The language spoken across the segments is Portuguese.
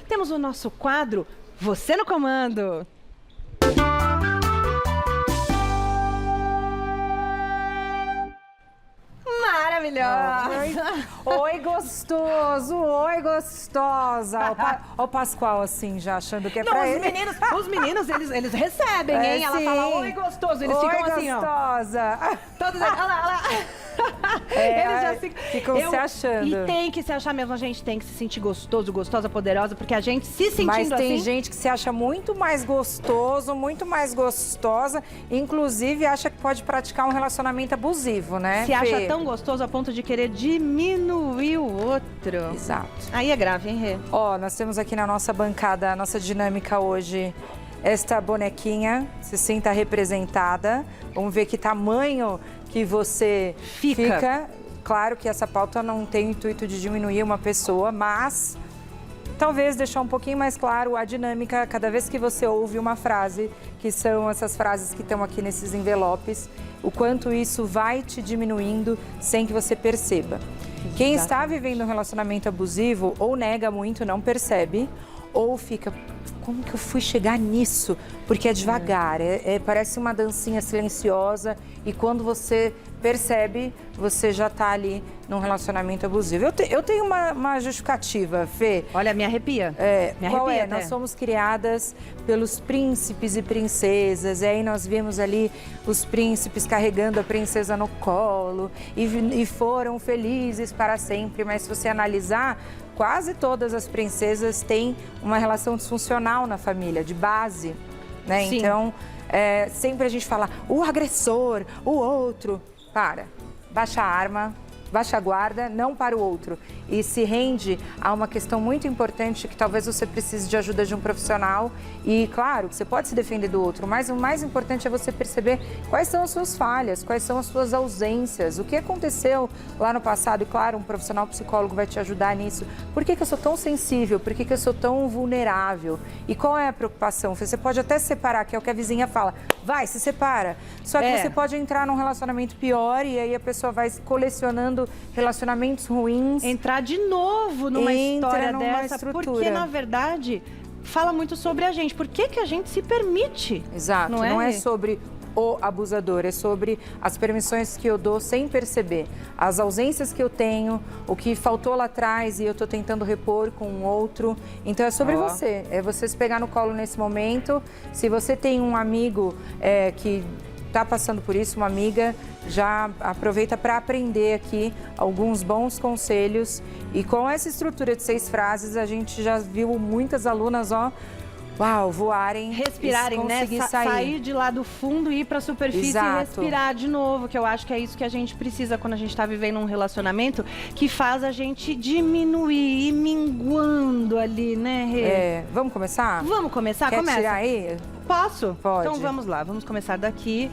Temos o nosso quadro Você no Comando. Maravilhosa! Oi, gostoso! Oi, gostosa! Ó o Pascoal, assim, já achando que é pra ele. Os meninos, eles recebem, hein? Ela sim. fala, oi, gostoso. Eles ficam assim, ó. Gostosa! Todos aqui, olha lá. Eles já ficam se achando. E tem que se achar mesmo, a gente tem que se sentir gostoso, gostosa, poderosa, porque a gente se sentindo Mas tem assim... gente que se acha muito mais gostoso, muito mais gostosa, inclusive acha que pode praticar um relacionamento abusivo, né, Se acha Fê? tão gostoso a ponto de querer diminuir o outro. Exato. Aí é grave, hein, Rê? Ó, nós temos aqui na nossa bancada, a nossa dinâmica hoje, esta bonequinha, se sinta representada. Vamos ver que tamanho que você fica. Claro que essa pauta não tem o intuito de diminuir uma pessoa, mas talvez deixar um pouquinho mais claro a dinâmica cada vez que você ouve uma frase, que são essas frases que estão aqui nesses envelopes, o quanto isso vai te diminuindo sem que você perceba. Quem está vivendo um relacionamento abusivo ou nega muito, não percebe, ou fica... Como que eu fui chegar nisso? Porque é devagar, parece uma dancinha silenciosa e quando você percebe, você já está ali num relacionamento abusivo. Eu tenho uma justificativa, Fê. Olha, me arrepia. Qual é? Nós somos criadas pelos príncipes e princesas, e aí nós vimos ali os príncipes carregando a princesa no colo e foram felizes para sempre, mas se você analisar, quase todas as princesas têm uma relação disfuncional na família, de base, né? Sim. Então, sempre a gente fala, o agressor, o outro. Baixa a arma, baixa a guarda, não para o outro. E se rende a uma questão muito importante que talvez você precise de ajuda de um profissional. E claro, que você pode se defender do outro, mas o mais importante é você perceber quais são as suas falhas, quais são as suas ausências, o que aconteceu lá no passado. E claro, um profissional psicólogo vai te ajudar nisso. Por que eu sou tão sensível? Por que eu sou tão vulnerável? E qual é a preocupação? Você pode até se separar, que é o que a vizinha fala. Vai, se separa. Só que você pode entrar num relacionamento pior e aí a pessoa vai colecionando relacionamentos ruins. Entrar de novo numa história dessa, estrutura. Porque na verdade fala muito sobre a gente. Por que a gente se permite? Exato, não é sobre o abusador, é sobre as permissões que eu dou sem perceber, as ausências que eu tenho, o que faltou lá atrás e eu tô tentando repor com um outro. Então é sobre você, é você se pegar no colo nesse momento. Se você tem um amigo que está passando por isso, uma amiga, já aproveita para aprender aqui alguns bons conselhos. E com essa estrutura de 6 frases, a gente já viu muitas alunas, voarem, respirarem, né? Sair de lá do fundo e ir para a superfície. Exato. E respirar de novo, que eu acho que é isso que a gente precisa quando a gente está vivendo um relacionamento que faz a gente diminuir e minguando ali, né, Rê? Vamos começar? Vamos começar? Quer tirar aí? Posso? Pode. Então vamos lá, vamos começar daqui.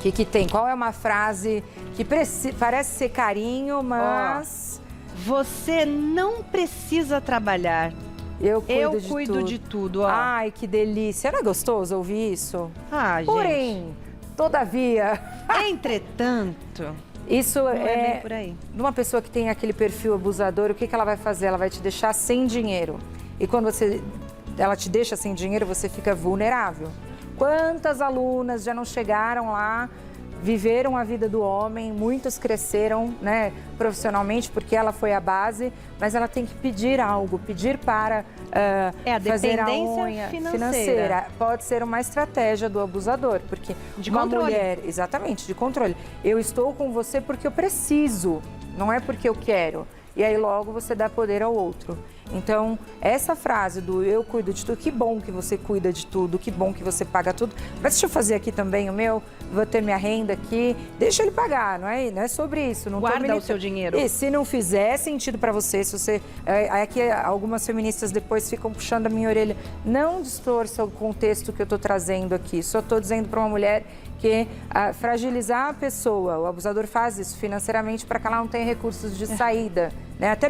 O que tem? Qual é uma frase que parece ser carinho, mas... Você não precisa trabalhar. Eu cuido de tudo. Ai, que delícia. Não é gostoso ouvir isso? Gente. Porém, todavia... Entretanto... Isso não é bem por aí. De uma pessoa que tem aquele perfil abusador, o que ela vai fazer? Ela vai te deixar sem dinheiro. E quando ela te deixa sem dinheiro, você fica vulnerável. Quantas alunas já não chegaram lá, viveram a vida do homem, muitas cresceram, né, profissionalmente, porque ela foi a base, mas ela tem que pedir algo, pedir para fazer a unha financeira. Pode ser uma estratégia do abusador, porque de uma controle. Mulher, exatamente, de controle. Eu estou com você porque eu preciso, não é porque eu quero. E aí logo você dá poder ao outro. Então, essa frase do eu cuido de tudo, que bom que você cuida de tudo, que bom que você paga tudo. Mas deixa eu fazer aqui também o meu, vou ter minha renda aqui, deixa ele pagar, não é sobre isso. Não guarda o seu dinheiro. E se não fizer sentido para você, se você... Aqui algumas feministas depois ficam puxando a minha orelha. Não distorça o contexto que eu estou trazendo aqui. Só estou dizendo para uma mulher que fragilizar a pessoa, o abusador faz isso financeiramente para que ela não tenha recursos de saída, né? Até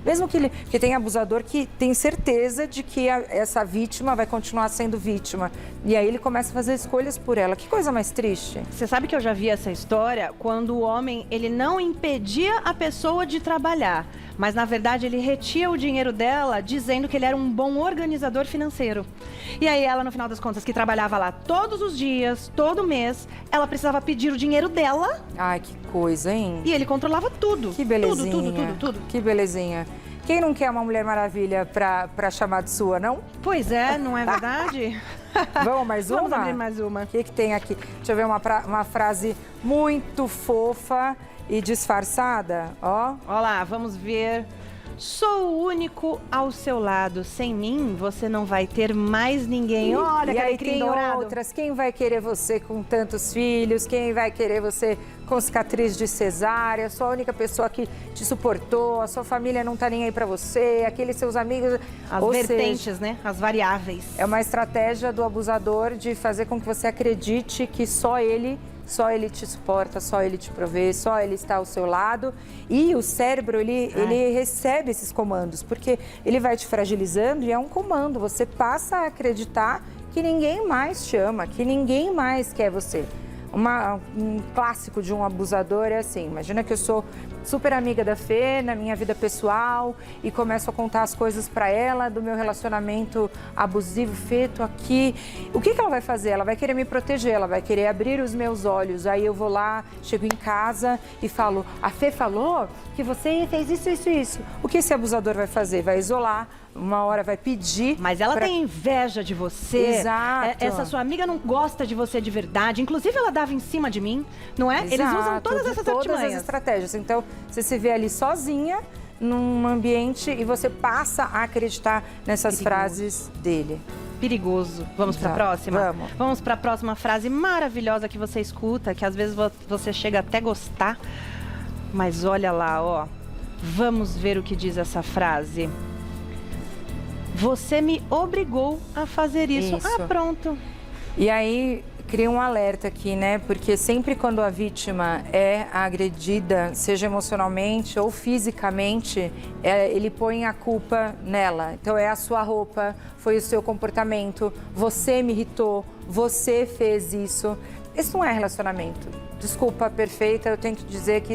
mesmo que tem abusador que tem certeza de que essa vítima vai continuar sendo vítima. E aí ele começa a fazer escolhas por ela. Que coisa mais triste. Você sabe que eu já vi essa história quando o homem, ele não impedia a pessoa de trabalhar, mas na verdade ele retia o dinheiro dela dizendo que ele era um bom organizador financeiro. E aí ela, no final das contas, que trabalhava lá todos os dias, todo mês, ela precisava pedir o dinheiro dela. Ai, que coisa, hein? E ele controlava tudo. Que belezinha. Tudo. Que belezinha. Quem não quer uma Mulher Maravilha pra chamar de sua, não? Pois é, não é verdade? Vamos mais uma? Vamos abrir mais uma. O que tem aqui? Deixa eu ver uma frase muito fofa e disfarçada, ó. Olha lá, vamos ver. Sou o único ao seu lado. Sem mim, você não vai ter mais ninguém. Olha, e aí tem dourado. Outras. Quem vai querer você com tantos filhos? Quem vai querer você com cicatriz de cesárea? Sou a única pessoa que te suportou. A sua família não tá nem aí pra você. Aqueles seus amigos... As vertentes, né? As variáveis. É uma estratégia do abusador de fazer com que você acredite que só ele te suporta, só ele te provê, só ele está ao seu lado. E o cérebro, ele recebe esses comandos, porque ele vai te fragilizando e é um comando. Você passa a acreditar que ninguém mais te ama, que ninguém mais quer você. Um clássico de um abusador é assim, imagina que eu sou super amiga da Fê na minha vida pessoal e começo a contar as coisas pra ela do meu relacionamento abusivo. Fê, tô aqui. O que ela vai fazer? Ela vai querer me proteger, ela vai querer abrir os meus olhos. Aí eu vou lá, chego em casa e falo, a Fê falou que você fez isso. O que esse abusador vai fazer? Vai isolar, uma hora vai pedir... Mas ela tem inveja de você. Exato. Essa sua amiga não gosta de você de verdade. Inclusive, ela dava em cima de mim, não é? Exato. Eles usam todas essas artimanhas. Todas as estratégias. Então, você se vê ali sozinha, num ambiente, e você passa a acreditar nessas frases dele. Perigoso. Vamos para a próxima? Vamos. Vamos para a próxima frase maravilhosa que você escuta, que às vezes você chega até a gostar. Mas olha lá, ó. Vamos ver o que diz essa frase. Você me obrigou a fazer isso. Ah, pronto. E aí cria um alerta aqui, né? Porque sempre quando a vítima é agredida, seja emocionalmente ou fisicamente, ele põe a culpa nela. Então é a sua roupa, foi o seu comportamento, você me irritou, você fez isso. Isso não é relacionamento. Desculpa, perfeita, eu tenho que dizer que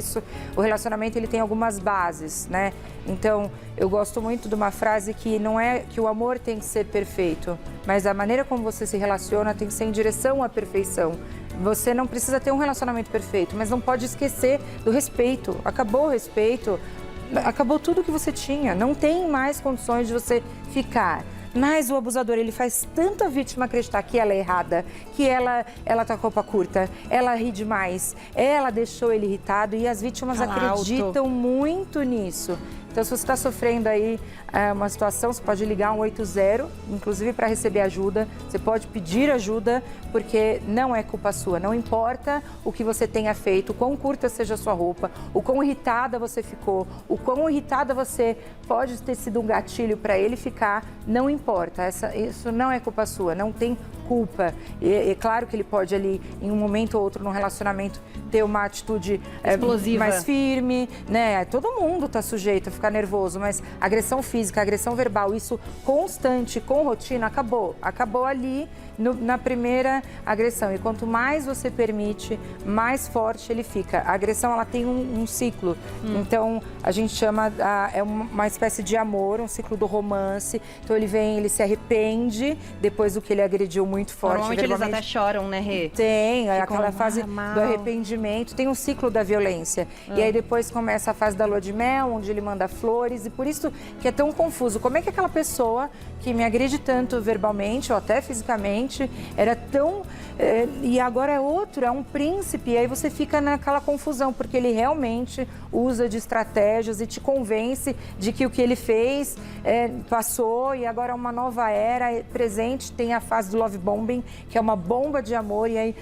o relacionamento ele tem algumas bases, né? Então, eu gosto muito de uma frase que não é que o amor tem que ser perfeito, mas a maneira como você se relaciona tem que ser em direção à perfeição. Você não precisa ter um relacionamento perfeito, mas não pode esquecer do respeito. Acabou o respeito, acabou tudo que você tinha, não tem mais condições de você ficar. Mas o abusador, ele faz tanto a vítima acreditar que ela é errada, que ela tá com a roupa curta, ela ri demais, ela deixou ele irritado e as vítimas acreditam muito nisso. Então, se você está sofrendo aí uma situação, você pode ligar 180, inclusive para receber ajuda. Você pode pedir ajuda, porque não é culpa sua. Não importa o que você tenha feito, o quão curta seja a sua roupa, o quão irritada você ficou, o quão irritada você pode ter sido um gatilho para ele ficar, não importa. Isso não é culpa sua, não tem culpa. É claro que ele pode ali, em um momento ou outro, num relacionamento, ter uma atitude explosiva, mais firme, né? Todo mundo está sujeito a ficar nervoso, mas agressão física, agressão verbal, isso constante, com rotina, acabou ali na primeira agressão. E quanto mais você permite, mais forte ele fica. A agressão, ela tem um ciclo. Então, a gente chama, é uma espécie de amor, um ciclo do romance. Então, ele se arrepende depois do que ele agrediu muito forte. Normalmente eles até choram, né, Rê? Tem, aquela fase do arrependimento. Tem um ciclo da violência. E aí depois começa a fase da lua de mel, onde ele manda flores. E por isso que é tão confuso. Como é que aquela pessoa que me agride tanto verbalmente ou até fisicamente era tão... e agora é outro, é um príncipe. E aí você fica naquela confusão, porque ele realmente usa de estratégias e te convence de que o que ele fez passou e agora é uma nova era presente. Tem a fase do love bombing, que é uma bomba de amor, e aí...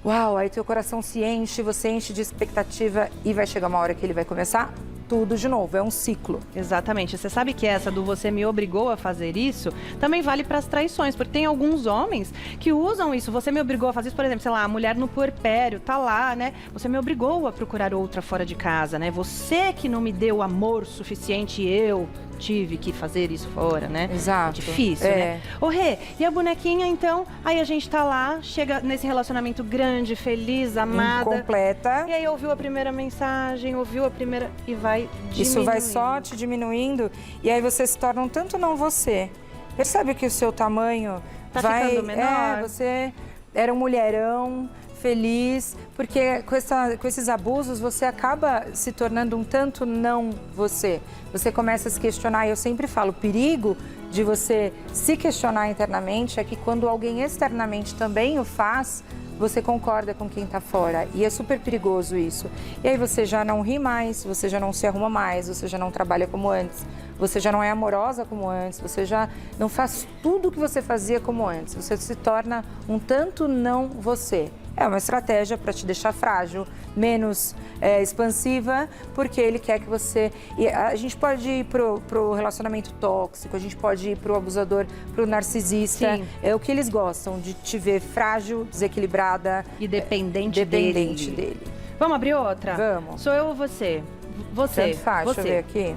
Uau, aí teu coração se enche, você enche de expectativa e vai chegar uma hora que ele vai começar tudo de novo, é um ciclo. Exatamente. Você sabe que essa do você me obrigou a fazer isso também vale para as traições, porque tem alguns homens que usam isso. Você me obrigou a fazer isso, por exemplo, sei lá, a mulher no puerpério, tá lá, né? Você me obrigou a procurar outra fora de casa, né? Você que não me deu amor suficiente e eu tive que fazer isso fora, né? Exato. Difícil, né? Ô, Rê, e a bonequinha, então? Aí a gente tá lá, chega nesse relacionamento grande, feliz, amada. Completa. E aí ouviu a primeira mensagem, ouviu a primeira e vai diminuindo. Isso vai só te diminuindo e aí você se torna um tanto não você. Percebe que o seu tamanho tá vai... ficando menor? Você era um mulherão, feliz, porque com esses abusos você acaba se tornando um tanto não você. Você começa a se questionar, e eu sempre falo, o perigo de você se questionar internamente é que quando alguém externamente também o faz, você concorda com quem está fora. E é super perigoso isso. E aí você já não ri mais, você já não se arruma mais, você já não trabalha como antes, você já não é amorosa como antes, você já não faz tudo o que você fazia como antes. Você se torna um tanto não você. É uma estratégia para te deixar frágil, menos expansiva, porque ele quer que você... E a gente pode ir pro relacionamento tóxico, a gente pode ir pro abusador, pro narcisista. Sim. É o que eles gostam, de te ver frágil, desequilibrada. E dependente dele. Vamos abrir outra? Vamos. Sou eu ou você? Você. Tanto faz, você. Deixa eu ver aqui.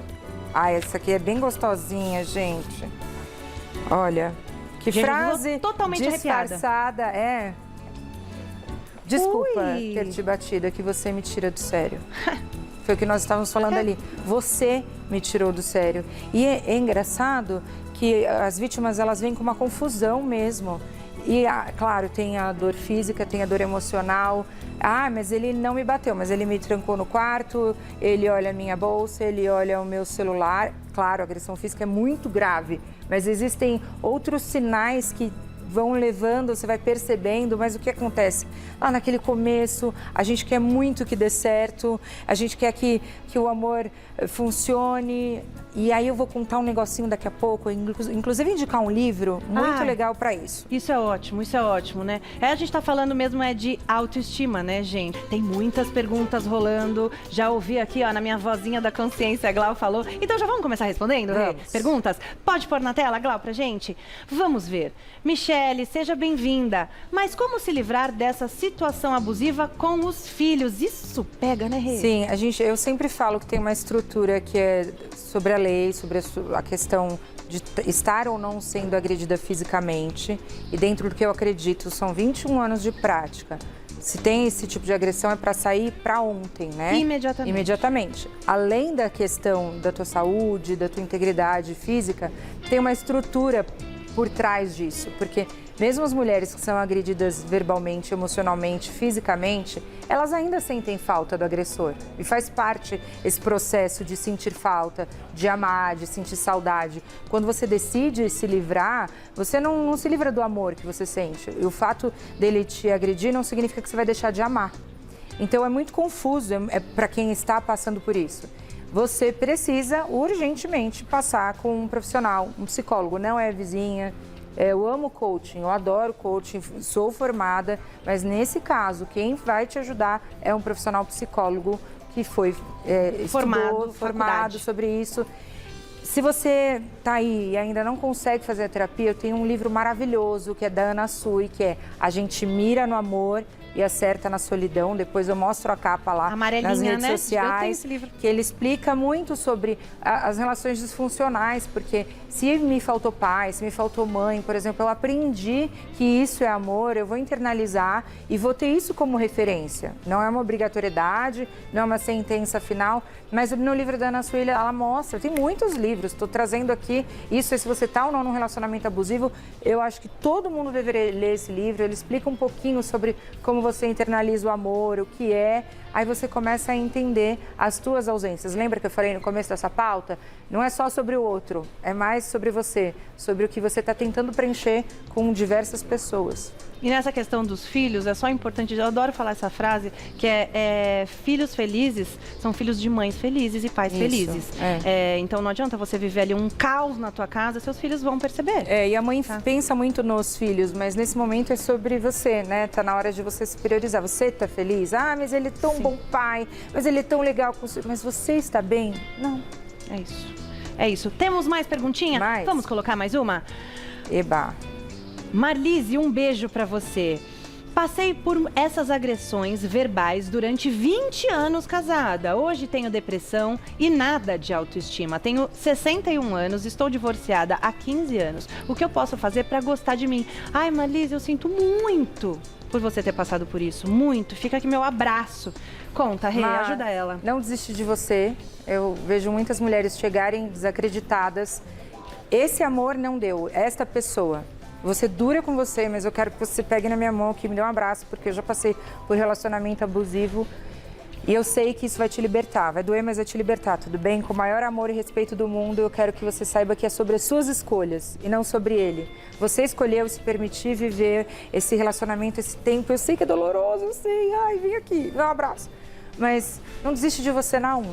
Ah, essa aqui é bem gostosinha, gente. Olha, que gente, frase totalmente disfarçada. É... Desculpa Ui. ter te batido, é que você me tira do sério. Foi o que nós estávamos falando ali. Você me tirou do sério. E é engraçado que as vítimas, elas vêm com uma confusão mesmo. E, claro, tem a dor física, tem a dor emocional. Ah, mas ele não me bateu, mas ele me trancou no quarto, ele olha a minha bolsa, ele olha o meu celular. Claro, a agressão física é muito grave, mas existem outros sinais que vão levando, você vai percebendo, mas o que acontece? Lá naquele começo, a gente quer muito que dê certo, a gente quer que o amor funcione, e aí eu vou contar um negocinho daqui a pouco, inclusive indicar um livro muito legal para isso. Isso é ótimo, né? A gente tá falando mesmo de autoestima, né, gente? Tem muitas perguntas rolando, já ouvi aqui, ó, na minha vozinha da consciência, a Glau falou. Então já vamos começar respondendo, né? Perguntas? Pode pôr na tela, Glau, pra gente? Vamos ver. Michele, seja bem-vinda. Mas como se livrar dessa situação abusiva com os filhos? Isso pega, né, Rê? Sim, eu sempre falo que tem uma estrutura que é sobre a lei, sobre a questão de estar ou não sendo agredida fisicamente. E dentro do que eu acredito, são 21 anos de prática. Se tem esse tipo de agressão, é para sair para ontem, né? Imediatamente. Além da questão da tua saúde, da tua integridade física, tem uma estrutura por trás disso, porque mesmo as mulheres que são agredidas verbalmente, emocionalmente, fisicamente, elas ainda sentem falta do agressor. E faz parte esse processo de sentir falta, de amar, de sentir saudade. Quando você decide se livrar, você não se livra do amor que você sente. E o fato dele te agredir não significa que você vai deixar de amar. Então é muito confuso, para quem está passando por isso. Você precisa urgentemente passar com um profissional, um psicólogo, não é vizinha. Eu amo coaching, eu adoro coaching, sou formada, mas nesse caso, quem vai te ajudar é um profissional psicólogo que foi formado sobre isso. Se você está aí e ainda não consegue fazer a terapia, eu tenho um livro maravilhoso que é da Ana Sui, que é A Gente Mira no Amor e Acerta na Solidão. Depois eu mostro a capa lá nas redes sociais, que ele explica muito sobre as relações disfuncionais, porque se me faltou pai, se me faltou mãe, por exemplo, eu aprendi que isso é amor, eu vou internalizar e vou ter isso como referência. Não é uma obrigatoriedade, não é uma sentença final, mas no livro da Ana Sueli, ela mostra, tem muitos livros, estou trazendo aqui isso, se você está ou não num relacionamento abusivo, eu acho que todo mundo deveria ler esse livro, ele explica um pouquinho sobre como você internaliza o amor, o que é, aí você começa a entender as tuas ausências. Lembra que eu falei no começo dessa pauta? Não é só sobre o outro, é mais sobre você, sobre o que você está tentando preencher com diversas pessoas. E nessa questão dos filhos, é só importante, eu adoro falar essa frase, que filhos felizes são filhos de mães felizes e pais felizes. Então não adianta você viver ali um caos na tua casa, seus filhos vão perceber. E a mãe pensa muito nos filhos, mas nesse momento é sobre você, né? Tá na hora de você se priorizar. Você está feliz? Ah, mas ele é tão bom pai, mas ele é tão legal com você. Mas você está bem? Não. É isso. É isso. Temos mais perguntinha? Mais? Vamos colocar mais uma? Eba. Marlise, um beijo pra você. Passei por essas agressões verbais durante 20 anos casada. Hoje tenho depressão e nada de autoestima. Tenho 61 anos, estou divorciada há 15 anos. O que eu posso fazer para gostar de mim? Ai, Marlise, eu sinto muito por você ter passado por isso. Muito. Fica aqui meu abraço. Conta, Rê, ajuda ela. Não desiste de você. Eu vejo muitas mulheres chegarem desacreditadas. Esse amor não deu. Esta pessoa... Você dura com você, mas eu quero que você pegue na minha mão, que me dê um abraço, porque eu já passei por relacionamento abusivo e eu sei que isso vai te libertar. Vai doer, mas vai te libertar, tudo bem? Com o maior amor e respeito do mundo, eu quero que você saiba que é sobre as suas escolhas e não sobre ele. Você escolheu se permitir viver esse relacionamento, esse tempo. Eu sei que é doloroso, eu sei. Ai, vem aqui, dá um abraço. Mas não desiste de você, não.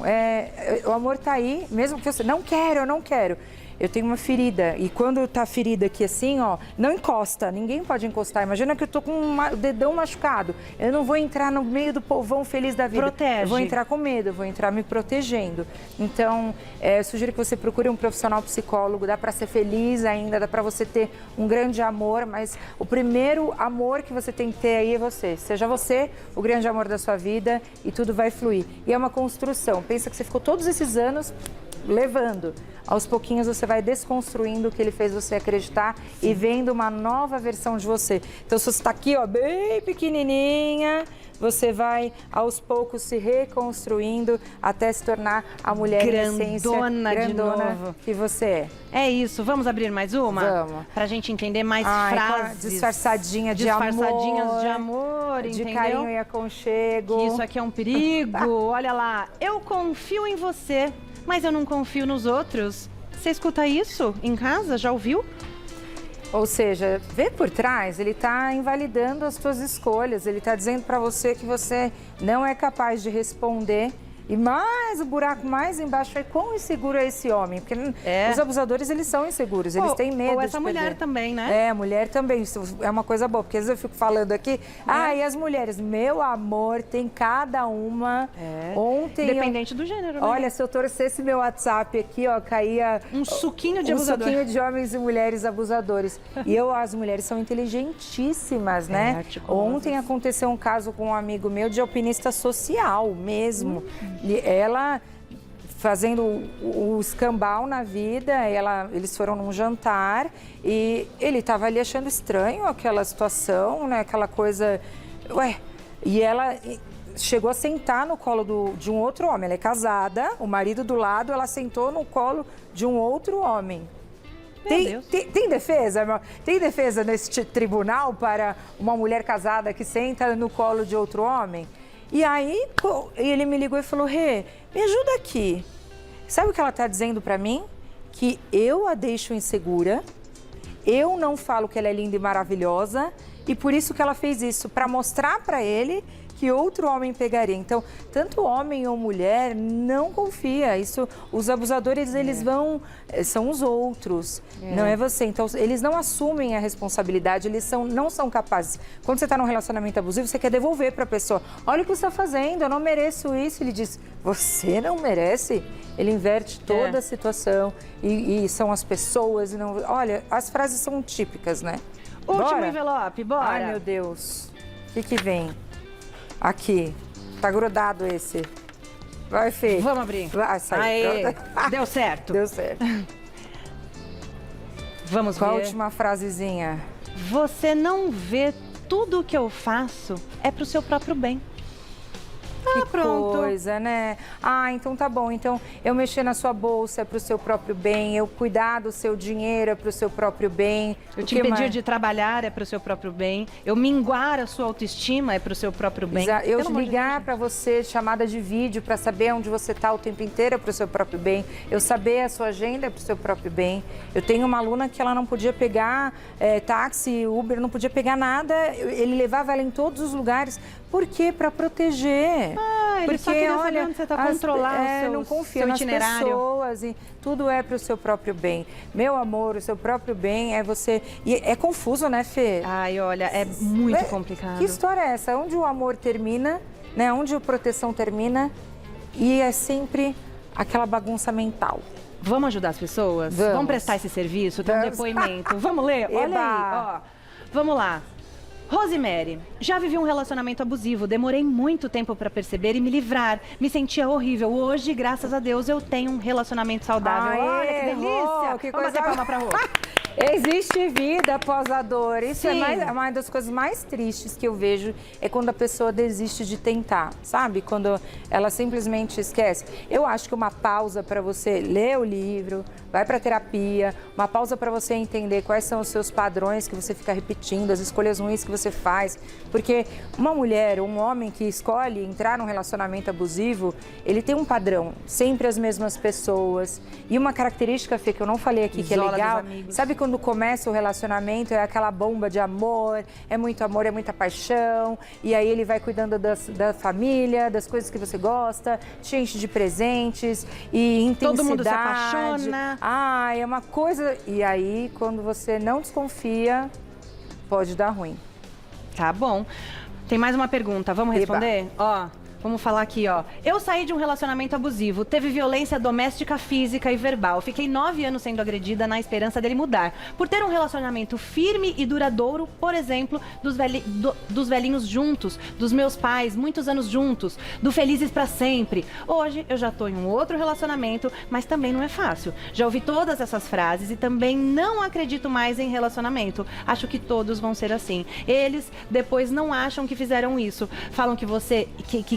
O amor tá aí, mesmo que você... Não quero, eu não quero. Eu tenho uma ferida e quando tá ferida aqui assim, ó, não encosta, ninguém pode encostar. Imagina que eu tô com o dedão machucado. Eu não vou entrar no meio do povão feliz da vida. Protege. Eu vou entrar com medo, eu vou entrar me protegendo. Então, eu sugiro que você procure um profissional psicólogo. Dá para ser feliz ainda, dá para você ter um grande amor, mas o primeiro amor que você tem que ter aí é você. Seja você o grande amor da sua vida e tudo vai fluir. E é uma construção. Pensa que você ficou todos esses anos levando. Aos pouquinhos você vai desconstruindo o que ele fez você acreditar e vendo uma nova versão de você. Então, se você está aqui, ó, bem pequenininha, você vai aos poucos se reconstruindo até se tornar a mulher grandona de novo que você é. É isso. Vamos abrir mais uma? Vamos. Pra gente entender mais frases. Disfarçadinhas de amor, de entendeu? carinho e aconchego. Que isso aqui é um perigo. Olha lá, eu confio em você, mas eu não confio nos outros. Você escuta isso em casa? Já ouviu? Ou seja, vê por trás, ele está invalidando as suas escolhas, ele está dizendo para você que você não é capaz de responder. E mais, o buraco mais embaixo é quão inseguro é esse homem. Porque os abusadores, eles são inseguros, eles têm medo ou essa de mulher perder. Também, né? É, a mulher também, isso é uma coisa boa. Porque às vezes eu fico falando aqui, e as mulheres? Meu amor, tem cada uma. Ontem... Independente do gênero, né? Olha, se eu torcesse meu WhatsApp aqui, ó, caía... Um suquinho de abusador. Um suquinho de homens e mulheres abusadores. E as mulheres são inteligentíssimas, né? Ontem aconteceu um caso com um amigo meu de alpinista social mesmo. E ela fazendo o escambau na vida, eles foram num jantar e ele estava ali achando estranho aquela situação, né? Aquela coisa... E ela chegou a sentar no colo de um outro homem. Ela é casada, o marido do lado, ela sentou no colo de um outro homem. Tem defesa? Tem defesa nesse tribunal para uma mulher casada que senta no colo de outro homem? E aí, ele me ligou e falou, Rê, me ajuda aqui. Sabe o que ela está dizendo para mim? Que eu a deixo insegura, eu não falo que ela é linda e maravilhosa, e por isso que ela fez isso, para mostrar para ele que outro homem pegaria. Então, tanto homem ou mulher, não confia. Isso, os abusadores, eles são os outros, não é você. Então, eles não assumem a responsabilidade, eles não são capazes. Quando você está num relacionamento abusivo, você quer devolver para a pessoa. Olha o que você está fazendo, eu não mereço isso. Ele diz, você não merece? Ele inverte toda a situação e são as pessoas. E não... Olha, as frases são típicas, né? Último envelope, bora. Ai, meu Deus. O que vem? Aqui. Tá grudado esse. Vai, Fê. Vamos abrir. Vai, sai. Aê, deu certo. Deu certo. Vamos ver. Qual a última frasezinha? Você não vê tudo o que eu faço é pro seu próprio bem. Que pronto. coisa, né? Então tá bom. Então, eu mexer na sua bolsa é pro seu próprio bem, eu cuidar do seu dinheiro é pro seu próprio bem. Eu te impedir de trabalhar é pro seu próprio bem. Eu minguar a sua autoestima é pro seu próprio bem. Eu ligar para você, chamada de vídeo, para saber onde você tá o tempo inteiro é pro seu próprio bem. Eu saber a sua agenda é pro seu próprio bem. Eu tenho uma aluna que ela não podia pegar táxi, Uber, não podia pegar nada. Ele levava ela em todos os lugares Por quê? Para proteger. Ele só queria saber onde você está controlando o seu, não confia seu nas itinerário. pessoas e tudo é para o seu próprio bem. Meu amor, o seu próprio bem é você... E é confuso, né, Fê? Ai, olha, é muito complicado. Que história é essa? Onde o amor termina, né? Onde a proteção termina e é sempre aquela bagunça mental. Vamos ajudar as pessoas? Vamos prestar esse serviço? Tem um depoimento. Vamos ler? Olha aí, ó. Vamos lá. Rosemary, já vivi um relacionamento abusivo, demorei muito tempo para perceber e me livrar. Me sentia horrível. Hoje, graças a Deus, eu tenho um relacionamento saudável. Aê, olha que delícia! Que Vamos bater palma pra Rô. Existe vida após a dor. Isso Sim. é uma das coisas mais tristes que eu vejo é quando a pessoa desiste de tentar, sabe? Quando ela simplesmente esquece. Eu acho que uma pausa para você ler o livro, vai para terapia, uma pausa para você entender quais são os seus padrões que você fica repetindo, as escolhas ruins que você faz. Porque uma mulher ou um homem que escolhe entrar num relacionamento abusivo, ele tem um padrão, sempre as mesmas pessoas. E uma característica, Fê, que eu não falei aqui, que é legal, sabe quando começa o relacionamento, é aquela bomba de amor, é muita paixão, e aí ele vai cuidando da família, das coisas que você gosta, te enche de presentes e intensidade. Todo mundo se apaixona. Ah, é uma coisa... E aí, quando você não desconfia, pode dar ruim. Tá bom. Tem mais uma pergunta, vamos responder? Ó, vamos falar aqui, ó. Eu saí de um relacionamento abusivo, teve violência doméstica, física e verbal. Fiquei 9 anos sendo agredida na esperança dele mudar. Por ter um relacionamento firme e duradouro, por exemplo, dos velhinhos juntos, dos meus pais, muitos anos juntos, do felizes pra sempre. Hoje eu já tô em um outro relacionamento, mas também não é fácil. Já ouvi todas essas frases e também não acredito mais em relacionamento. Acho que todos vão ser assim. Eles depois não acham que fizeram isso. Falam que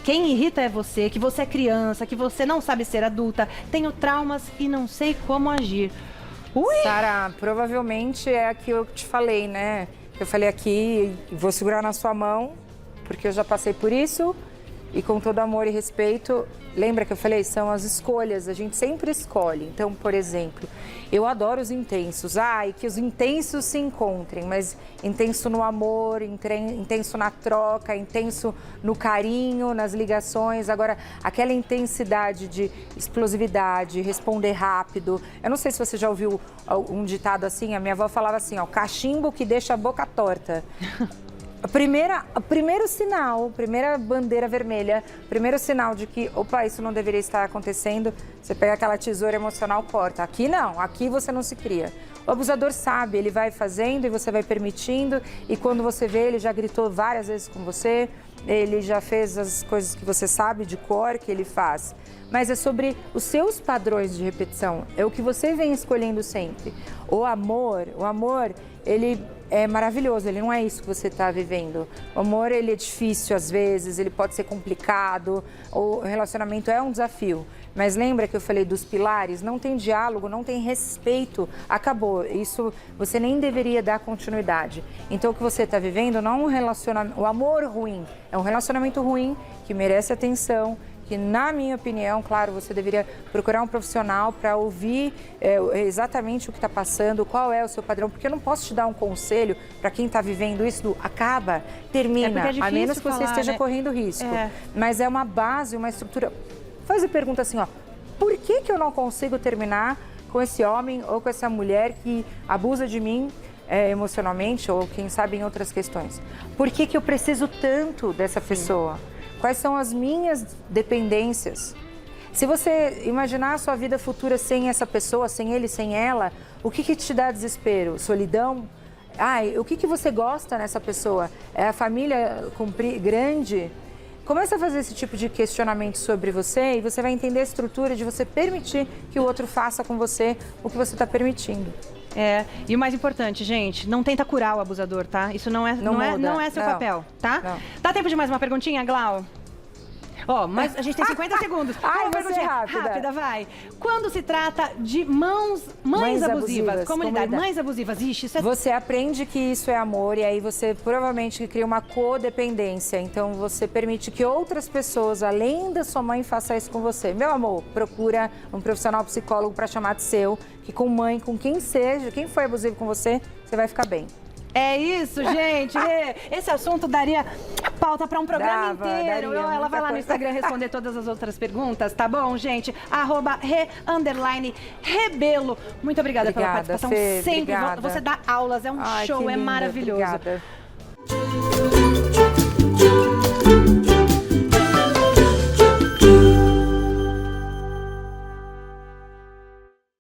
quem irrita é você, que você é criança, que você não sabe ser adulta, tenho traumas e não sei como agir. Sara, provavelmente é a que eu te falei, né? Eu falei aqui, vou segurar na sua mão, porque eu já passei por isso. E com todo amor e respeito, lembra que eu falei? São as escolhas, a gente sempre escolhe. Então, por exemplo, eu adoro os intensos. E que os intensos se encontrem, mas intenso no amor, intenso na troca, intenso no carinho, nas ligações. Agora, aquela intensidade de explosividade, responder rápido. Eu não sei se você já ouviu um ditado assim, a minha avó falava assim, ó, cachimbo que deixa a boca torta. O primeiro sinal, primeira bandeira vermelha, primeiro sinal de que, opa, isso não deveria estar acontecendo, você pega aquela tesoura emocional, corta. Aqui não, aqui você não se cria. O abusador sabe, ele vai fazendo e você vai permitindo, e quando você vê, ele já gritou várias vezes com você, ele já fez as coisas que você sabe de cor que ele faz. Mas é sobre os seus padrões de repetição, é o que você vem escolhendo sempre. O amor, ele é maravilhoso, ele não é isso que você está vivendo. O amor, ele é difícil às vezes, ele pode ser complicado, o relacionamento é um desafio. Mas lembra que eu falei dos pilares? Não tem diálogo, não tem respeito, acabou. Isso você nem deveria dar continuidade. Então o que você está vivendo não é um relacionamento, o amor ruim, é um relacionamento ruim que merece atenção, que, na minha opinião, claro, você deveria procurar um profissional para ouvir exatamente o que está passando, qual é o seu padrão, porque eu não posso te dar um conselho para quem está vivendo isso, acaba, termina, a menos que você esteja correndo risco. Mas é uma base, uma estrutura. Faz a pergunta assim, ó, por que eu não consigo terminar com esse homem ou com essa mulher que abusa de mim emocionalmente ou, quem sabe, em outras questões? Por que eu preciso tanto dessa pessoa? Quais são as minhas dependências? Se você imaginar a sua vida futura sem essa pessoa, sem ele, sem ela, o que te dá desespero? Solidão? O que você gosta nessa pessoa? É a família grande? Começa a fazer esse tipo de questionamento sobre você e você vai entender a estrutura de você permitir que o outro faça com você o que você está permitindo. E o mais importante, gente, não tenta curar o abusador, tá? Isso não é seu papel, tá? Não. Dá tempo de mais uma perguntinha, Glau? Mas a gente tem 50 segundos. Vai ser rápida, vai. Quando se trata de mães abusivas, comunidade, mães abusivas, isso é... Você aprende que isso é amor e aí você provavelmente cria uma codependência. Então você permite que outras pessoas, além da sua mãe, façam isso com você. Meu amor, procura um profissional psicólogo para chamar de seu, que com mãe, com quem seja, quem foi abusivo com você, você vai ficar bem. É isso, gente. Esse assunto daria pauta para um programa inteiro. Ela vai lá no Instagram responder todas as outras perguntas, tá bom, gente? @re_rebelo. Muito obrigada pela participação. Fê, sempre. Obrigada. Você dá aulas, é um show, é maravilhoso. Obrigada.